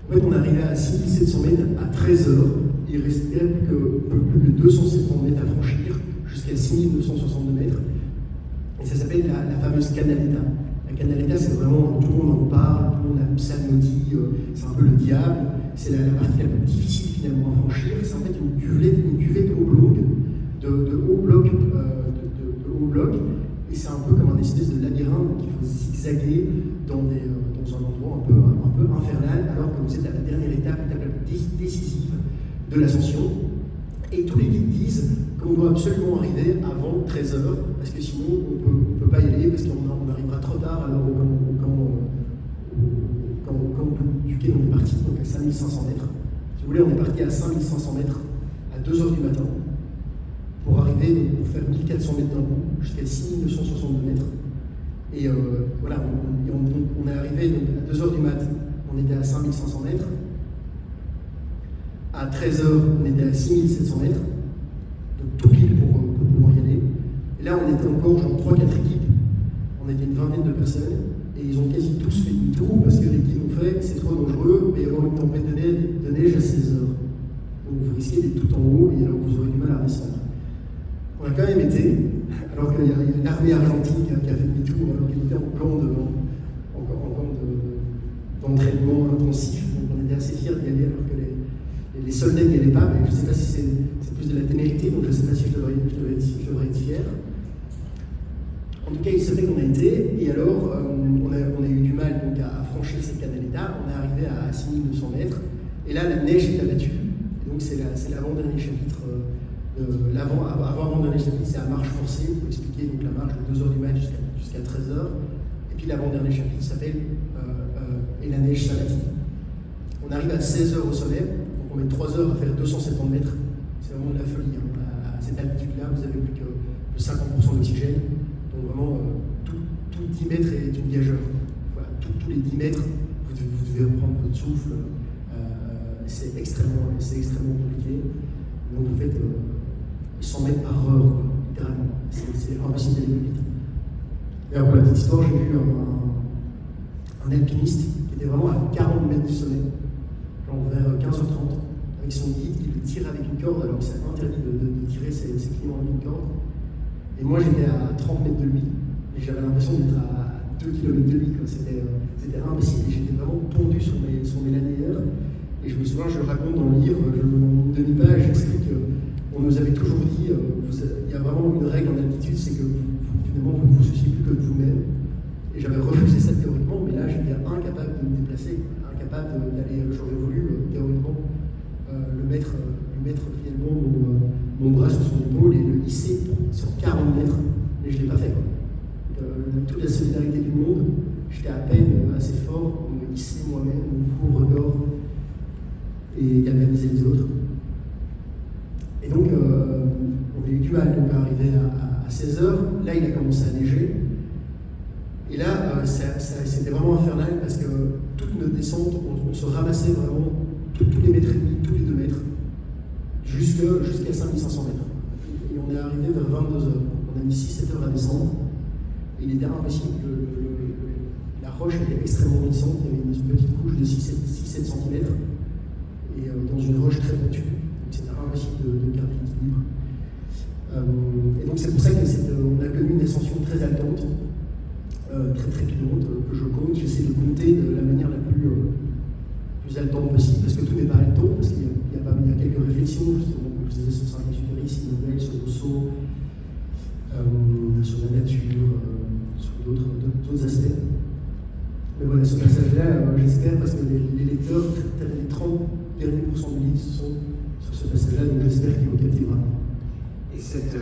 En fait, on est arrivé à 6700 mètres à 13 heures. Il restait plus que 270 mètres à franchir jusqu'à 6962 mètres. Et ça s'appelle la fameuse Canaleta. La Canaleta, c'est vraiment, tout le monde en parle, tout le monde la psalmodie, c'est un peu le diable. C'est la partie la plus difficile finalement à franchir. C'est en fait une cuvée oblongue, de haut bloc, et c'est un peu comme un espèce de labyrinthe qu'il faut zigzaguer dans un endroit un peu infernal, alors que vous êtes à la dernière étape la plus décisive de l'ascension. Et tous les guides disent qu'on doit absolument arriver avant 13 heures, parce que sinon on ne peut pas y aller, parce qu'on arrivera trop tard alors quand duquel on est parti, donc à 5500 mètres. Si vous voulez, on est parti à 5500 mètres à 2 heures du matin pour arriver, donc, pour faire 1400 mètres d'un coup jusqu'à 6962 mètres. Et voilà, on est arrivé donc, à 2 heures du matin, on était à 5500 mètres. À 13 heures, on était à 6700 mètres, donc tout pile pour pouvoir y aller. Et là, on était encore genre 3-4 équipes, on était une vingtaine de personnes, et ils ont quasi tous fait demi-tour parce que les guides ont fait c'est trop dangereux, mais il y aura une tempête de neige à 16 heures. Donc vous risquez d'être tout en haut et alors vous aurez du mal à descendre. On a quand même été, alors qu'il y a l'armée argentine qui a fait demi-tour, alors qu'elle était en camp d'entraînement intensif, donc on était assez fiers d'y aller alors que les soldats n'y allaient pas, mais je ne sais pas si c'est plus de la témérité, donc je ne sais pas si je devrais être fier. En tout cas, il se fait qu'on a été, et alors on a eu du mal donc, à franchir cette Canaleta. On est arrivé à 6900 mètres, et là la neige est abattue. Et donc c'est l'avant-dernier chapitre. Avant-dernier chapitre, c'est la marche forcée, pour expliquer donc, la marche de 2 heures du matin jusqu'à 13 heures. Et puis l'avant-dernier chapitre s'appelle Et la neige s'abattit. On arrive à 16 heures au sommet, donc on met 3 heures à faire 270 mètres. C'est vraiment de la folie. Hein. À cette altitude-là, vous avez plus que 50% d'oxygène. Donc vraiment, tout 10 mètres est une gageure. Voilà, tous les 10 mètres, vous devez reprendre votre souffle. C'est extrêmement compliqué. Donc vous faites 100 mètres par heure, quoi, littéralement. C'est impossible d'aller plus vite. Et alors, pour la petite histoire, j'ai vu un alpiniste qui était vraiment à 40 mètres du sommet, genre vers 15h30, avec son guide qui le tire avec une corde, alors que c'est interdit de tirer ses clients avec une corde. Et moi j'étais à 30 mètres de lui, et j'avais l'impression d'être à 2 km de lui, c'était impossible, et j'étais vraiment tondu sur mes lanières. Et je me souviens, je le raconte dans le livre, en demi-page, j'explique qu'on nous avait toujours dit, il y a vraiment une règle en altitude, c'est que finalement vous ne vous souciez plus que de vous-même. Et j'avais refusé ça théoriquement, mais là j'étais incapable de me déplacer, incapable d'aller, j'aurais voulu théoriquement le mettre finalement mon bras sur son épaule et le hisser sur 40 mètres, mais je ne l'ai pas fait. Toute la solidarité du monde, j'étais à peine assez fort pour me hisser moi-même, mon pauvre corps, et galvaniser les autres. Et donc, on a eu du mal donc, à arriver à 16 heures. Là, il a commencé à neiger. Et là, c'était vraiment infernal parce que toutes nos descentes, on se ramassait vraiment tous les mètres et demi, tous les 2 mètres, jusqu'à 5500 mètres. Et on est arrivé vers 22 heures. On a mis 6-7 heures à descendre. Et il était impossible. La roche était extrêmement glissante. Il y avait une petite couche de 6-7 cm. Et dans une roche très pointue. Donc c'était impossible de garder l'équilibre. Et donc c'est pour ça qu'on a connu une ascension très haletante, très trépidante, que je compte. J'essaie de compter de la manière la plus haletante possible, parce que tout n'est pas haletant, parce qu'il y a quelques réflexions, justement, comme je disais, sur Saint-Exupéry, Simone, sur Rousseau, sur la nature, sur d'autres aspects. Mais voilà, ce passage-là, j'espère, parce que les lecteurs, les 30 derniers pourcents du livre sont sur ce passage-là, donc j'espère qu'il vous captivera. Et cette